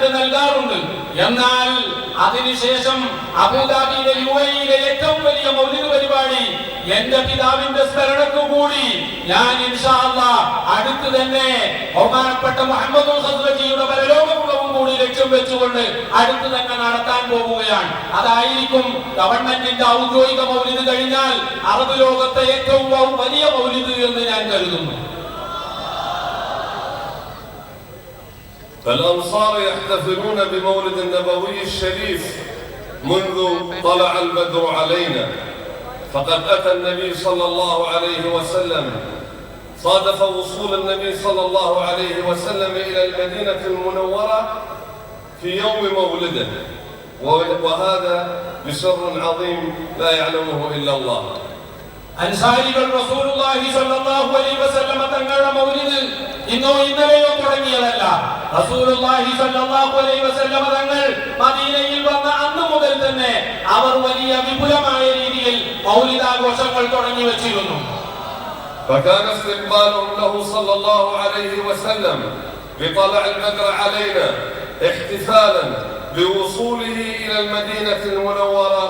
കണ്ട് നൽകാറുണ്ട്. എന്നാൽ അതിനുശേഷം അബൂദാബിയിലെ UAE-യിലെ ഏറ്റവും വലിയ മൗലിദ് പരിപാടി എന്റെ പിതാവിന്റെ സ്മരണക്ക് കൂടി ഞാൻ ഇൻഷാ അല്ലാഹ് അടുത്ത് തന്നെ ബഹുമാനപ്പെട്ട മുഹമ്മദ് ഖസ്റജിയുടെ പരലോകവും കൂടി ലക്ഷ്യം വെച്ചുകൊണ്ട് അടുത്ത് തന്നെ നടത്താൻ പോവുകയാണ്. അതായിരിക്കും ഗവൺമെന്റിന്റെ ഔദ്യോഗിക മൗലിദ് കഴിഞ്ഞാൽ അറബ് ലോകത്തെ ഏറ്റവും വലിയ മൗലിദ് എന്ന് ഞാൻ കരുതുന്നു. فالأنصار يحتفلون بمولد النبوي الشريف منذ طلع البدر علينا، فقد أتى النبي صلى الله عليه وسلم، صادف وصول النبي صلى الله عليه وسلم إلى المدينة المنورة في يوم مولده، وهذا بسر عظيم لا يعلمه إلا الله. അൻസാരികൾ റസൂലുള്ളാഹി സ്വല്ലല്ലാഹു അലൈഹി വസല്ലം തങ്ങളുടെ മൗലിദ് ഇന്നോ ഇന്നലെയോ തുടങ്ങിയതല്ല. റസൂലുള്ളാഹി സ്വല്ലല്ലാഹു അലൈഹി വസല്ലം തങ്ങൾ മദീനയിൽ വന്ന അന്ന് മുതൽ തന്നെ അവർ വലിയ വിപുലമായ രീതിയിൽ മൗലിദ് ആഘോഷങ്ങൾ തുടങ്ങി വെച്ചിരുന്നു. فكان استقبالهم له صلى الله عليه وسلم بطلع البدر علينا احتفالا بوصوله إلى المدينة المنورة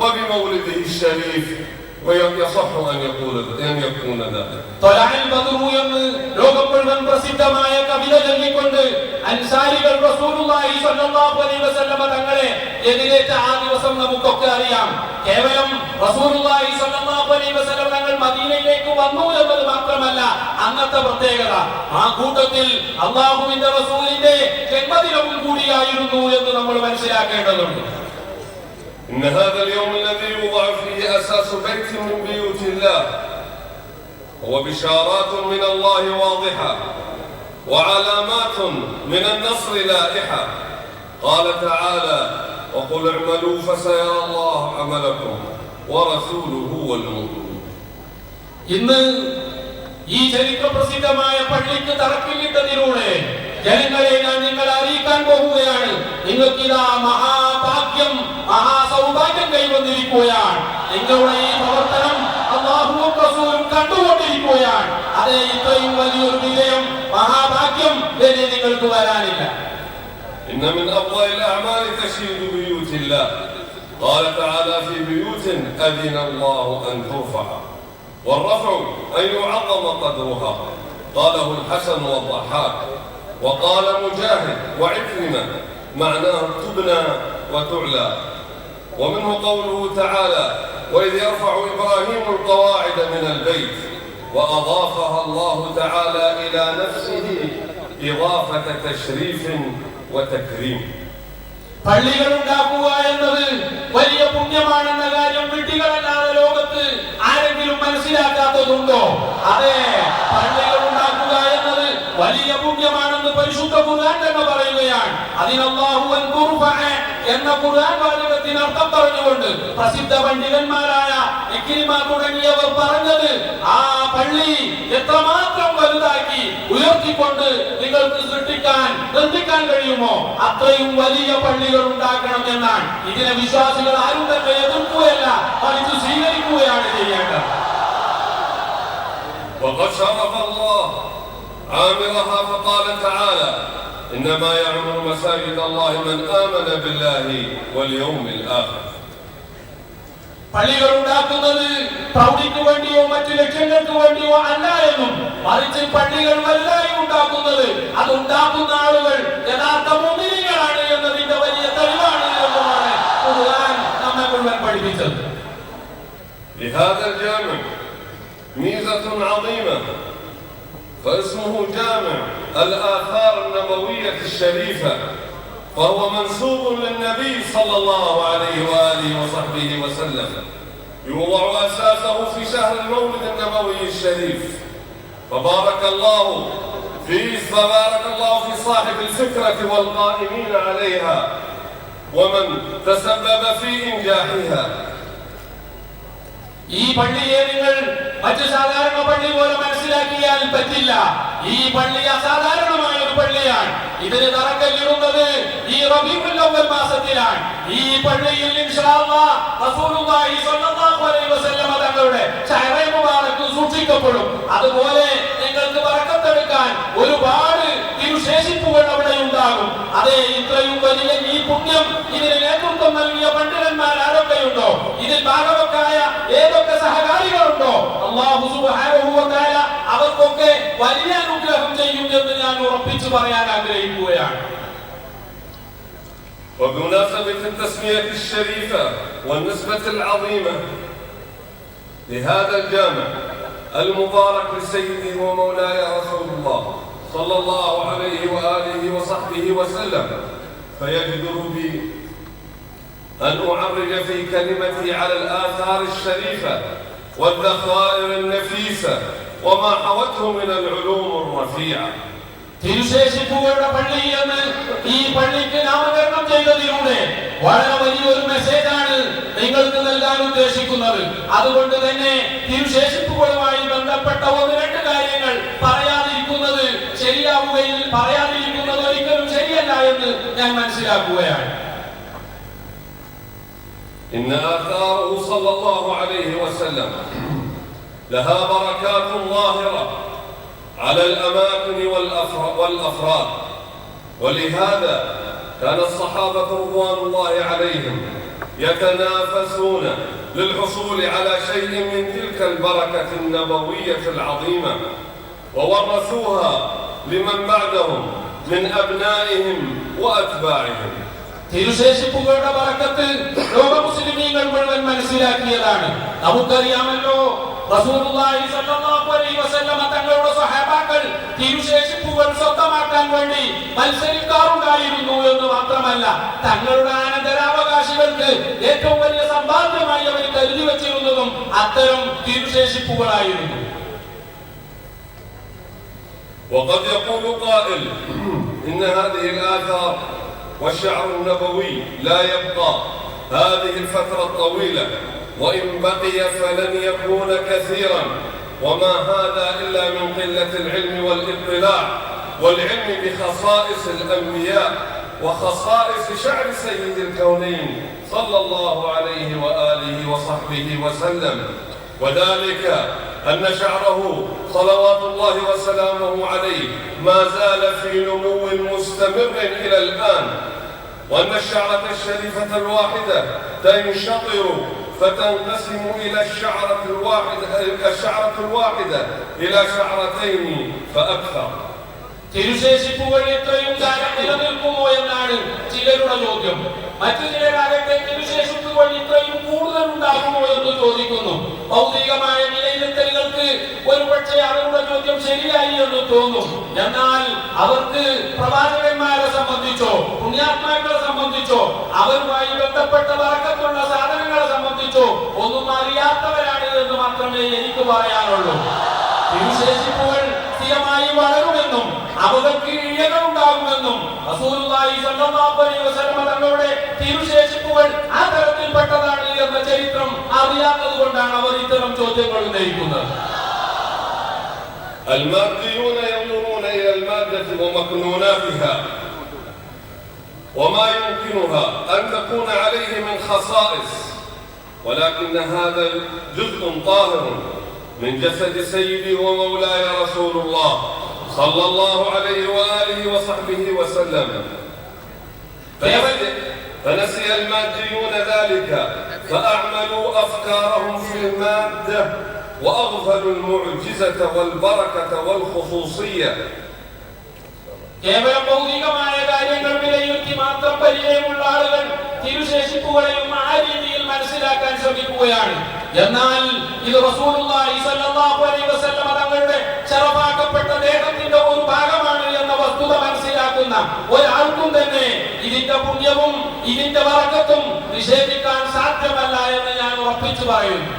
وبمولده الشريف، ويصح أن يكون ذلك. طلع البدر എന്ന് ലോകം മുഴുവൻ പ്രസിദ്ധമായ കവിത ചൊല്ലിക്കൊണ്ട് അൻസാരികൾ റസൂലുള്ളാഹി സ്വല്ലല്ലാഹു അലൈഹി വസല്ലം തങ്ങളെ എതിരേറ്റ ആ ദിവസം നമുക്കൊക്കെ അറിയാം. കേവലം റസൂലുള്ളാഹി സ്വല്ലല്ലാഹു അലൈഹി വസല്ലം തങ്ങൾ മദീനയിലേക്ക് വന്നു എന്നത് മാത്രമല്ല അന്നത്തെ പ്രത്യേകത. ആ കൂട്ടത്തിൽ അല്ലാഹുവിന്റെ റസൂലിന്റെ ജന്മദിനവും കൂടിയായിരുന്നു എന്ന് നമ്മൾ മനസ്സിലാക്കേണ്ടതുണ്ട്. إن هذا اليوم الذي يوضع فيه أساس بيت من بيوت الله هو بشارات من الله واضحة وعلامات من النصر لائحة. قال تعالى: وقل اعملوا فسيرى الله عملكم ورسوله والمؤمنون. ഇന്ന് ഈ ചരിത്ര പ്രസിദ്ധമായ പള്ളിക്ക് തറക്കല്ലിട്ടതിലൂടെ ജനങ്ങളെ ഞാൻ നിങ്ങളെ അറിയിക്കാൻ പോവുകയാണ്. നിങ്ങൾക്കിതാ മഹാഭാഗ്യം മഹാസൗഭാഗ്യം കൈവന്നിരിക്കുകയാണ്. നിങ്ങളുടെ ഈ പ്രവർത്തനം അല്ലാഹുവും റസൂലും കണ്ടുകൊണ്ടിരിക്കുകയാണ്. അതേ ഇത്രയും വലിയൊരു വിജയം മഹാഭാഗ്യം വരെ നിങ്ങൾക്ക് വരാനില്ല. إن من أفضل الأعمال تشييد بيوت الله. قال تعالى: في بيوت أذن الله أن ترفع والرفع أن يعظم قدرها. قاله الحسن والضحاك، وقال مجاهد وعكرمة معناه تبنى وتعلى. ومنه قوله تعالى: وإذ يرفع إبراهيم القواعد من البيت، وأضافها الله تعالى إلى نفسه إضافة تشريف وتكريم. പള്ളികൾ ഉണ്ടാക്കുക എന്നത് വലിയ പുണ്യമാണെന്ന കാര്യം വിഡ്ഢികളല്ലാതെ ലോകത്ത് ആരെങ്കിലും മനസ്സിലാക്കാത്തതുണ്ടോ? അതെ, പള്ളികൾ ഉണ്ടാക്കുക എന്നത് വലിയ പുണ്യമാണെന്ന് പരിശുദ്ധ ഖുർആൻ തന്നെ പറയുകയാണ്. അതിനല്ലാഹു അൻകുർഫഅ എന്ന ഖുർആൻ വാചകത്തിന് അർത്ഥം പറഞ്ഞുകൊണ്ട് പ്രസിദ്ധ പണ്ഡിതന്മാരായ ഇക്രിമ തുടങ്ങിയവർ പറഞ്ഞത് ആ പള്ളി എത്രമാത്രം വലുതാക്കി ഉയർത്തിക്കൊണ്ട് നിങ്ങൾക്ക് നിർമ്മിക്കാൻ കഴിയുമോ അത്രയും വലിയ പള്ളികൾ ഉണ്ടാക്കണം എന്നാണ്. ഇതിനെ വിശ്വാസികൾ ആരും തന്നെ എതിർക്കുകയല്ല, മറിച്ച് സ്വീകരിക്കുകയാണ് ചെയ്യേണ്ടത്. وقد شرف الله عامرها فقال تعالى: إنما يعمر مساجد الله من آمن بالله واليوم الآخر. പള്ളികൾ ഉണ്ടാക്കുന്നത് പ്രൗഢിക്ക് വേണ്ടിയോ മറ്റു ലക്ഷ്യങ്ങൾക്ക് വേണ്ടിയോ അല്ല എന്നും, മറിച്ച് പള്ളികൾ വലുതായി ഉണ്ടാക്കുന്നത് അത് ഉണ്ടാക്കുന്ന ആളുകൾ യഥാർത്ഥ മുഅ്മിനീങ്ങളാണ് എന്നതിന്റെ വലിയ തെളിവാണ് എന്നുമാണ് ഖുർആൻ നമ്മെ മുഴുവൻ പഠിപ്പിച്ചത്. لهذا الجامع ميزة عظيمة، فاسمه جامع الآثار النبوية الشريفة، فهو منسوب للنبي صلى الله عليه وآله وصحبه وسلم. يوضع أساسه في شهر المولد النبوي الشريف، فبارك الله في صاحب الفكرة والقائمين عليها ومن تسبب في إنجاحها. ഈ പള്ളിയെ നിങ്ങൾ മറ്റു സാധാരണ പള്ളി പോലെ മനസ്സിലാക്കിയാൽ പറ്റില്ല. ഈ പള്ളി അസാധാരണമായ ഒരു പള്ളിയാണ്. ഇതിന് തറക്കല്ലിടുന്നത് ഈ റബീഉൽ അവ്വൽ മാസത്തിലാണ്. ഈ പള്ളിയിൽ ഇൻഷാ അല്ലാഹ് റസൂലുള്ളാഹി സ്വല്ലല്ലാഹു അലൈഹി വസല്ലം തങ്ങളുടെ ശഅറേ മുബാറക് സൂക്ഷിക്കപ്പെടും. അതുപോലെ നിങ്ങൾക്ക് ബറക്കത്തെടുക്കാൻ ഒരുപാട് തിരുശേഷിപ്പുകൾ അവിടെ ഉണ്ടാകും. അതേ, ഇത്രയും വലിയ ഈ പുണ്യം ഇതിന് നേതൃത്വം നൽകിയ പണ്ഡിതന്മാർ ആരൊക്കെയുണ്ടോ, ഇതിൽ ഭാഗവക്കായ ഏതൊക്കെ സഹകാരികളുണ്ടോ, അല്ലാഹു സുബ്ഹാനഹു വ തആല അവർക്കൊക്കെ വലിയ അനുഗ്രഹം ചെയ്യും എന്ന് ഞാൻ ഉറപ്പിച്ചു പറയാൻ ആഗ്രഹിക്കുകയാണ്. وبمناسبة التسمية الشريفة والنسبة العظيمة لهذا الجامع المبارك لسيدي ومولاي رسول الله صلى الله عليه وآله وصحبه وسلم، فيجدر بي أن أعرج في كلمتي على الآثار الشريفة والذخائر النفيسة وما حوته من العلوم الرفيعة. തിരുശേഷിപ്പുകളുടെ പള്ളി എന്ന് ഈ പള്ളിക്ക് നാമകരണം ചെയ്തതിലൂടെ വളരെ വലിയൊരു മെസ്സേജാണ് നിങ്ങൾക്ക് നൽകാൻ ഉദ്ദേശിക്കുന്നത്. അതുകൊണ്ട് തന്നെ തിരുശേഷിപ്പുകളുമായി ബന്ധപ്പെട്ട ഒന്ന് രണ്ട് കാര്യങ്ങൾ പറയാതിരിക്കുന്നത് ഒരിക്കലും ശരിയല്ല എന്ന് ഞാൻ മനസ്സിലാക്കുകയാണ്. إن آثاره صلى الله عليه وسلم لها بركات ظاهرة على الأماكن والأفراد، ولهذا كان الصحابة رضوان الله عليهم يتنافسون للحصول على شيء من تلك البركة النبوية العظيمة، وورثوها لمن بعدهم من أبنائهم وأتباعهم. തിരുശേഷിപ്പുകളുടെ ബറക്കത്ത് ലോക മുസ്ലിമീങ്ങൾ മുഴുവൻ മനസ്സിലാക്കിയതാണ്. നമുക്കറിയാമല്ലോ, റസൂലുള്ളാഹി സ്വല്ലല്ലാഹു അലൈഹി വസല്ലമ തങ്ങളുടെ സ്വഹാബാക്കൾ തിരുശേഷിപ്പുകൾ സ്വന്തമാക്കാൻ വേണ്ടി മത്സരിക്കാറുണ്ടായിരുന്നു എന്ന് മാത്രമല്ല, തങ്ങളുടെ അനന്തരാവകാശികൾക്ക് ഏറ്റവും വലിയ സമ്പാദ്യമായി അവർ കരുതി വെച്ചിരുന്നതും അത്തരം തിരുശേഷിപ്പുകളായിരുന്നു. وقد يقول قائل إن هذه الآثار والشعر النبوي لا يبقى هذه الفترة الطويلة، وإن بقي فلن يكون كثيرا، وما هذا إلا من قلة العلم والاطلاع والعلم بخصائص الأنبياء وخصائص شعر سيد الكونين صلى الله عليه وآله وصحبه وسلم، وذلك أن شعره صلوات الله وسلامه عليه ما زال في نمو مستمر إلى الآن، وأن الشعرة الشريفة الواحدة تنشطر فتنقسم إلى الشعرة الواحدة إلى شعرتين فأكثر. തിരുശേഷിപ്പുകൾ എത്രയും കാലം നിലനിൽക്കുമോ എന്നാണ് ചിലരുടെ ചോദ്യം. മറ്റു ചിലരാകട്ടെ തിരുശേഷിപ്പുകൾ ഇത്രയും കൂടുതൽ ഉണ്ടാകുമോ എന്ന് ചോദിക്കുന്നു. ഭൗതികമായ വിലയിരുത്തലുകൾക്ക് ഒരുപക്ഷെ അവരുടെ ചോദ്യം ശരിയായി എന്ന് തോന്നും. എന്നാൽ അവർക്ക് പ്രവാചകന്മാരെ സംബന്ധിച്ചോ പുണ്യാത്മാക്കളെ സംബന്ധിച്ചോ അവരുമായി ബന്ധപ്പെട്ട ബറക്കത്തുള്ള സാധനങ്ങളെ സംബന്ധിച്ചോ ഒന്നും അറിയാത്തവരാണ് എന്ന് മാത്രമേ എനിക്ക് പറയാനുള്ളൂ. തിരുശേഷിപ്പുകൾ സ്ഥിരമായി വളരുമെന്നും അവർക്ക് ഇഴകൾ ഉണ്ടാകുമെന്നും റസൂലുള്ളാഹി സ്വല്ലല്ലാഹു അലൈഹി വസല്ലം തങ്ങളുടെ തിരുശേഷിപ്പുകൾ ആ തരത്തിൽപ്പെട്ടതാണ് എന്ന ചരിത്രം അറിയാത്തത് കൊണ്ടാണ് അവർ ഇത്തരം ചോദ്യങ്ങൾ ഉന്നയിക്കുന്നത്. الماديون ينظرون إلى المادة ومكنوناتها وما يمكنها أن تكون عليه من خصائص، ولكن هذا جزء طاهر من جسد سيدي ومولاي رسول الله صلى الله عليه وآله وصحبه وسلم، فنسي الماديون ذلك فأعملوا أفكارهم في المادة وأغفلوا المعجزة والبركة والخصوصية. കേവലം ഭൗതികമായ കാര്യങ്ങൾ വിലയിരുത്തി മാത്രം പരിചയമുള്ള ആളുകൾ തിരുശേഷിപ്പുകളെയും ആ രീതിയിൽ മനസ്സിലാക്കാൻ ശ്രമിക്കുകയാണ്. എന്നാൽ ഇത് റസൂലുള്ളാഹി സ്വല്ലല്ലാഹു അലൈഹി വസല്ലം തങ്ങളുടെ ശറഫാക്കപ്പെട്ട ദേഹത്തിന്റെ ഒരു ഭാഗമാണ് എന്ന വസ്തുത മനസ്സിലാക്കുന്ന ഒരാൾക്കും തന്നെ ഇതിന്റെ പുണ്യവും ഇതിന്റെ ബറക്കത്തും നിഷേധിക്കാൻ സാധ്യമല്ല എന്ന് ഞാൻ ഉറപ്പിച്ചു പറയുന്നു.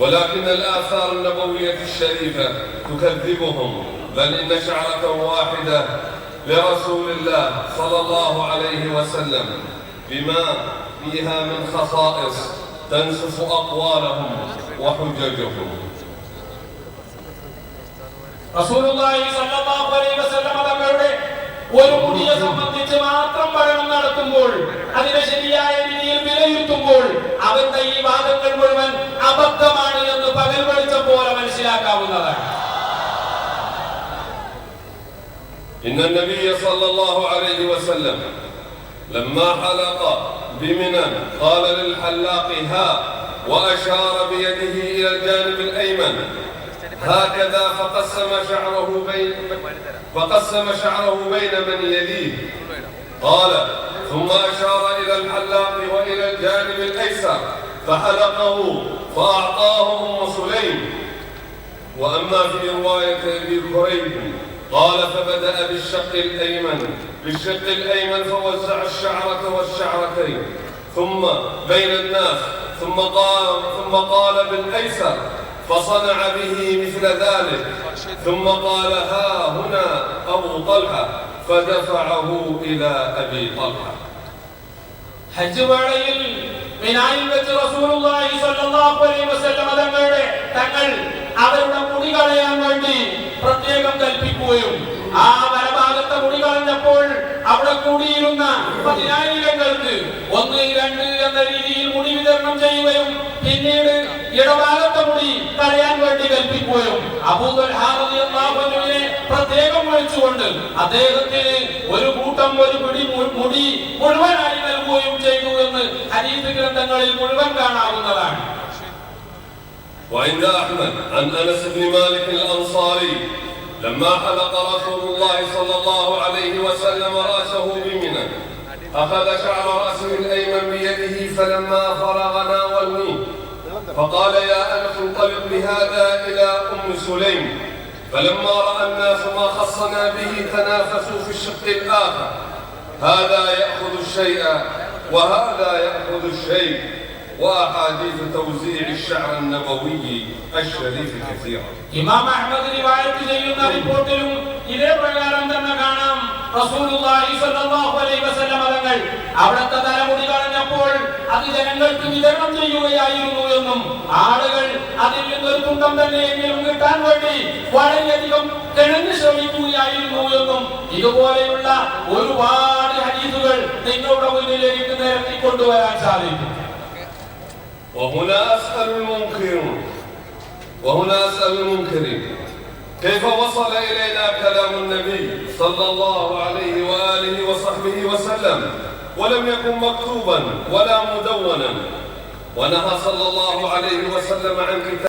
ولكن الآثار النبوية الشريفة تكذبهم، بل إن شعرة واحدة لرسول الله صلى الله عليه وسلم بما فيها من خصائص تنسف أقوالهم وحججهم. റസൂലുള്ളാഹി സ്വല്ലല്ലാഹു അലൈഹി വസല്ലം തങ്ങളുടെ ഒരു മുടിയെ സംബന്ധിച്ച് മാത്രം പഠനം നടത്തുമ്പോൾ, അതിനെ ശരിയായ രീതിയിൽ വിലയിരുത്തുമ്പോൾ അവന്റെ ഈ വാദങ്ങൾ മുഴുവൻ അബദ്ധമാണ് എന്ന് പകൽ വെളിച്ചം പോലെ മനസ്സിലാക്കാവുന്നതാണ്. إن النبي صلى الله عليه وسلم لما حلق بمنى قال للحلاق ها وأشار بيده إلى الجانب الأيمن هكذا فقسم شعره بين من يليه. قال ثم أشار إلى الحلاق وإلى الجانب الأيسر فحلقه فأعطاه أم سليم. وأما في رواية أبي كريب قال فبدأ بالشق الأيمن فوزع الشعرة والشعرتين ثم بين الناس ثم قال بالأيسر فصنع به مثل ذلك ثم قال ها هنا أبو طلحة فدفعه إلى أبي طلحة. ഹജ്ജ് വേളയിൽ മിനായിൽ വെച്ച് റസൂലുള്ളാഹി സ്വല്ലല്ലാഹു അലൈഹി വസല്ലം തങ്ങൾ അവരുടെ മുടി കളയാൻ വേണ്ടി പ്രത്യേകം കൽപ്പിക്കുകയും ആ വലഭാഗത്തെ മുടി കളഞ്ഞപ്പോൾ അവിടെ കൂടിയിരുന്ന 10,000-ങ്ങൾക്ക് 1, 2 എന്ന രീതിയിൽ മുടി വിതരണം ചെയ്യുകയും പിന്നീട് ഇടഭാഗത്തെ മുടി കളയാൻ വേണ്ടി കൽപ്പിക്കുകയും അബൂ ത്വൽഹ റളിയല്ലാഹു അൻഹുവിനെ പ്രത്യേകം വിളിച്ചുകൊണ്ട് അദ്ദേഹത്തിന് ഒരു പിടി മുടി മുഴുവനായി നൽകുകയും ചെയ്തു എന്ന് ഹദീസ് ഗ്രന്ഥങ്ങളിൽ മുഴുവൻ കാണാവുന്നതാണ്. وعند أحمد عن أنس بن مالك الأنصاري لما حلق رسول الله صلى الله عليه وسلم رأسه بمنى أخذ شعر رأسه الأيمن بيده فلما فرغ ناولنيه فقال يا أنس انطلق بهذا إلى أم سليم. فلما رأى الناس ما خصنا به تنافسوا في الشق الآخر هذا يأخذ الشيء وهذا يأخذ الشيء. وأحاديث توزيع الشعر النبوي الشريف كثيرة. ഇമാം അഹ്മദ് റിവായത്ത് ചെയ്യുന്ന റിപ്പോർട്ടിലും ഇതേ പ്രകാരം തന്നെ കാണാം. റസൂലുള്ളാഹി സ്വല്ലല്ലാഹു അലൈഹി വസല്ലം തങ്ങൾ അവിടുത്തെ തലമുടി കളഞ്ഞപ്പോൾ അത് ജനങ്ങൾക്ക് വിതരണം ചെയ്യുകയായിരുന്നു എന്നും ആളുകൾ അതിൽ നിന്നൊരു തുണ്ടം തന്നെയെങ്കിലും കിട്ടാൻ വേണ്ടി വളരെയധികം കിണഞ്ഞു ശ്രമിക്കുകയായിരുന്നു എന്നും ഇതുപോലെയുള്ള ഒരുപാട് ഹദീസുകൾ നിങ്ങളുടെ മുന്നിലേക്ക് നിരത്തിക്കൊണ്ടുവരാൻ സാധിക്കും. وهنا أسأل المنكرين كيف وصل إلينا كلام النبي صلى الله عليه وآله وصحبه وسلم ولم يكن مكتوبا ولا مدونا ونهى صلى الله عليه وسلم عن كتاب